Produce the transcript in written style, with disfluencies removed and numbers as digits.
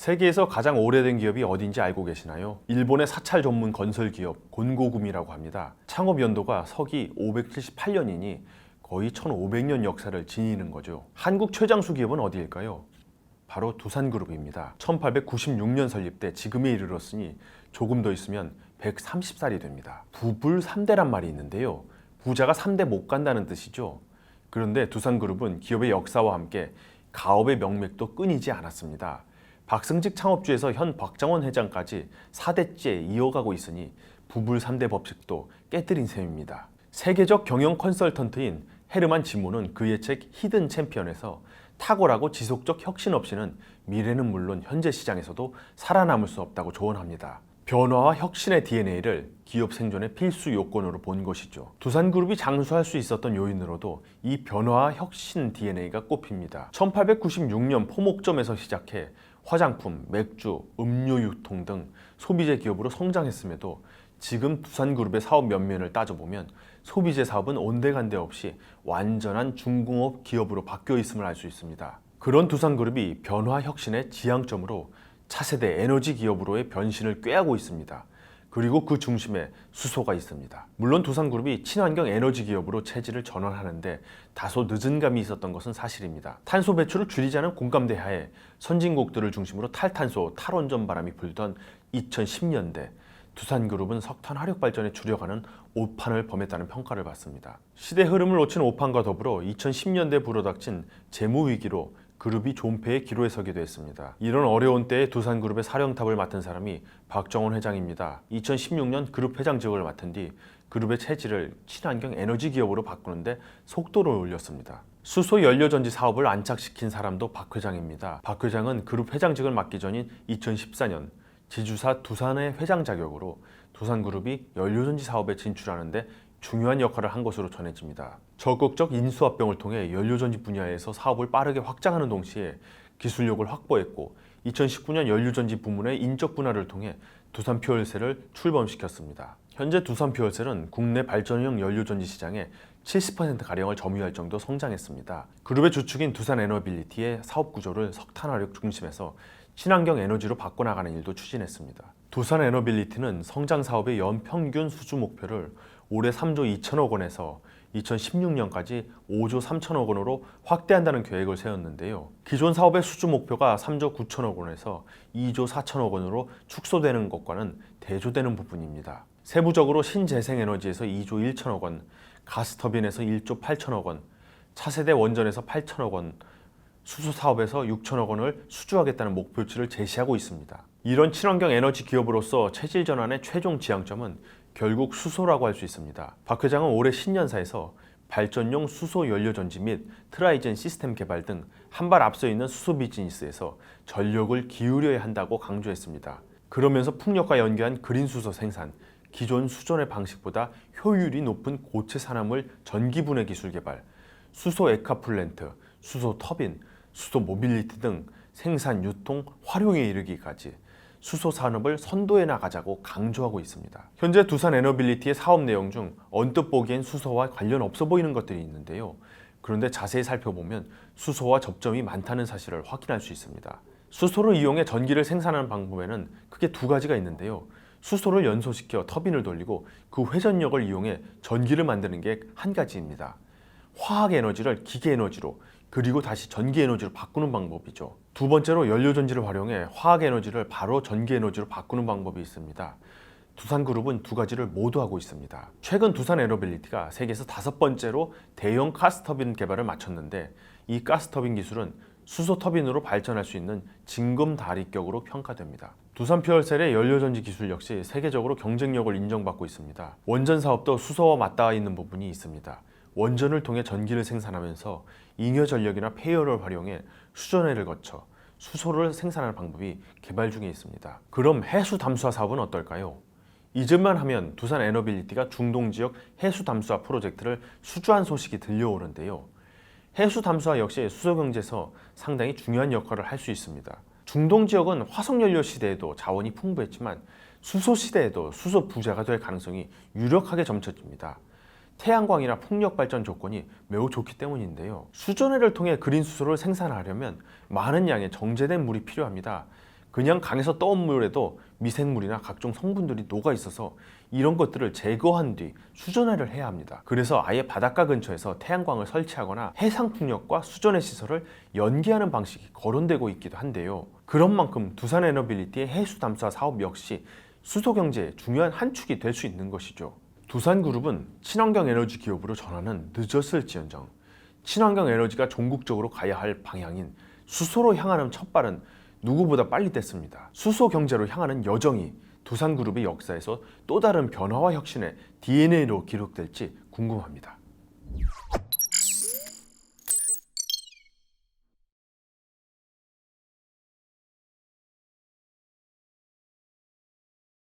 세계에서 가장 오래된 기업이 어딘지 알고 계시나요? 일본의 사찰 전문 건설 기업 곤고구미라고 합니다. 창업 연도가 서기 578년이니 거의 1500년 역사를 지니는 거죠. 한국 최장수 기업은 어디일까요? 바로 두산그룹입니다. 1896년 설립돼 지금에 이르렀으니 조금 더 있으면 130살이 됩니다. 부불 3대란 말이 있는데요. 부자가 3대 못 간다는 뜻이죠. 그런데 두산그룹은 기업의 역사와 함께 가업의 명맥도 끊이지 않았습니다. 박승직 창업주에서 현 박장원 회장까지 4대째 이어가고 있으니 부불 3대 법칙도 깨뜨린 셈입니다. 세계적 경영 컨설턴트인 헤르만 지모는 그의 책 히든 챔피언에서 탁월하고 지속적 혁신 없이는 미래는 물론 현재 시장에서도 살아남을 수 없다고 조언합니다. 변화와 혁신의 DNA를 기업 생존의 필수 요건으로 본 것이죠. 두산그룹이 장수할 수 있었던 요인으로도 이 변화와 혁신 DNA가 꼽힙니다. 1896년 포목점에서 시작해 화장품, 맥주, 음료 유통 등 소비재 기업으로 성장했음에도 지금 두산그룹의 사업 면면을 따져보면 소비재 사업은 온데간데 없이 완전한 중공업 기업으로 바뀌어 있음을 알 수 있습니다. 그런 두산그룹이 변화 혁신의 지향점으로 차세대 에너지 기업으로의 변신을 꾀하고 있습니다. 그리고 그 중심에 수소가 있습니다. 물론 두산그룹이 친환경 에너지 기업으로 체질을 전환하는데 다소 늦은 감이 있었던 것은 사실입니다. 탄소 배출을 줄이자는 공감대 하에 선진국들을 중심으로 탈탄소, 탈원전 바람이 불던 2010년대 두산그룹은 석탄 화력 발전에 주력하는 오판을 범했다는 평가를 받습니다. 시대 흐름을 놓친 오판과 더불어 2010년대 불어닥친 재무 위기로 그룹이 존폐의 기로에 서기도 했습니다. 이런 어려운 때에 두산그룹의 사령탑을 맡은 사람이 박정원 회장입니다. 2016년 그룹 회장직을 맡은 뒤 그룹의 체질을 친환경 에너지 기업으로 바꾸는데 속도를 올렸습니다. 수소 연료전지 사업을 안착시킨 사람도 박 회장입니다. 박 회장은 그룹 회장직을 맡기 전인 2014년 지주사 두산의 회장 자격으로 두산그룹이 연료전지 사업에 진출하는데 중요한 역할을 한 것으로 전해집니다. 적극적 인수합병을 통해 연료전지 분야에서 사업을 빠르게 확장하는 동시에 기술력을 확보했고 2019년 연료전지 부문의 인적 분할을 통해 두산퓨얼셀을 출범시켰습니다. 현재 두산퓨얼셀은 국내 발전형 연료전지 시장의 70%가량을 점유할 정도 성장했습니다. 그룹의 주축인 두산에너빌리티의 사업 구조를 석탄화력 중심에서 친환경 에너지로 바꿔나가는 일도 추진했습니다. 두산에너빌리티는 성장 사업의 연평균 수주 목표를 올해 3조 2천억 원에서 2016년까지 5조 3천억 원으로 확대한다는 계획을 세웠는데요. 기존 사업의 수주 목표가 3조 9천억 원에서 2조 4천억 원으로 축소되는 것과는 대조되는 부분입니다. 세부적으로 신재생에너지에서 2조 1천억 원, 가스터빈에서 1조 8천억 원, 차세대 원전에서 8천억 원, 수소 사업에서 6천억 원을 수주하겠다는 목표치를 제시하고 있습니다. 이런 친환경 에너지 기업으로서 체질 전환의 최종 지향점은 결국 수소라고 할 수 있습니다. 박 회장은 올해 신년사에서 발전용 수소 연료전지 및 트라이젠 시스템 개발 등 한 발 앞서 있는 수소 비즈니스에서 전력을 기울여야 한다고 강조했습니다. 그러면서 풍력과 연계한 그린 수소 생산, 기존 수전의 방식보다 효율이 높은 고체 산화물 전기 분해 기술 개발, 수소 액화 플랜트, 수소 터빈, 수소 모빌리티 등 생산, 유통, 활용에 이르기까지 수소 산업을 선도해 나가자고 강조하고 있습니다. 현재 두산에너빌리티의 사업 내용 중 언뜻 보기엔 수소와 관련 없어 보이는 것들이 있는데요. 그런데 자세히 살펴보면 수소와 접점이 많다는 사실을 확인할 수 있습니다. 수소를 이용해 전기를 생산하는 방법에는 크게 두 가지가 있는데요. 수소를 연소시켜 터빈을 돌리고 그 회전력을 이용해 전기를 만드는 게 한 가지입니다. 화학 에너지를 기계 에너지로 그리고 다시 전기 에너지로 바꾸는 방법이죠. 두 번째로 연료전지를 활용해 화학 에너지를 바로 전기 에너지로 바꾸는 방법이 있습니다. 두산그룹은 두 가지를 모두 하고 있습니다. 최근 두산에너빌리티가 세계에서 5번째로 대형 가스터빈 개발을 마쳤는데 이 가스터빈 기술은 수소 터빈으로 발전할 수 있는 징검다리격으로 평가됩니다. 두산퓨얼셀의 연료전지 기술 역시 세계적으로 경쟁력을 인정받고 있습니다. 원전 사업도 수소와 맞닿아 있는 부분이 있습니다. 원전을 통해 전기를 생산하면서 잉여 전력이나 폐열을 활용해 수전해를 거쳐 수소를 생산하는 방법이 개발 중에 있습니다. 그럼 해수 담수화 사업은 어떨까요? 잊을만 하면 두산에너빌리티가 중동 지역 해수 담수화 프로젝트를 수주한 소식이 들려오는데요. 해수 담수화 역시 수소 경제에서 상당히 중요한 역할을 할 수 있습니다. 중동 지역은 화석연료 시대에도 자원이 풍부했지만 수소 시대에도 수소 부자가 될 가능성이 유력하게 점쳐집니다. 태양광이나 풍력 발전 조건이 매우 좋기 때문인데요. 수전해를 통해 그린 수소를 생산하려면 많은 양의 정제된 물이 필요합니다. 그냥 강에서 떠온 물에도 미생물이나 각종 성분들이 녹아 있어서 이런 것들을 제거한 뒤 수전화를 해야 합니다. 그래서 아예 바닷가 근처에서 태양광을 설치하거나 해상풍력과 수전해 시설을 연계하는 방식이 거론되고 있기도 한데요. 그런 만큼 두산에너빌리티의 해수 담수화 사업 역시 수소 경제의 중요한 한 축이 될 수 있는 것이죠. 두산그룹은 친환경 에너지 기업으로 전환은 늦었을지언정 친환경 에너지가 전국적으로 가야 할 방향인 수소로 향하는 첫발은 누구보다 빨리 뗐습니다. 수소 경제로 향하는 여정이 두산그룹의 역사에서 또 다른 변화와 혁신의 DNA로 기록될지 궁금합니다.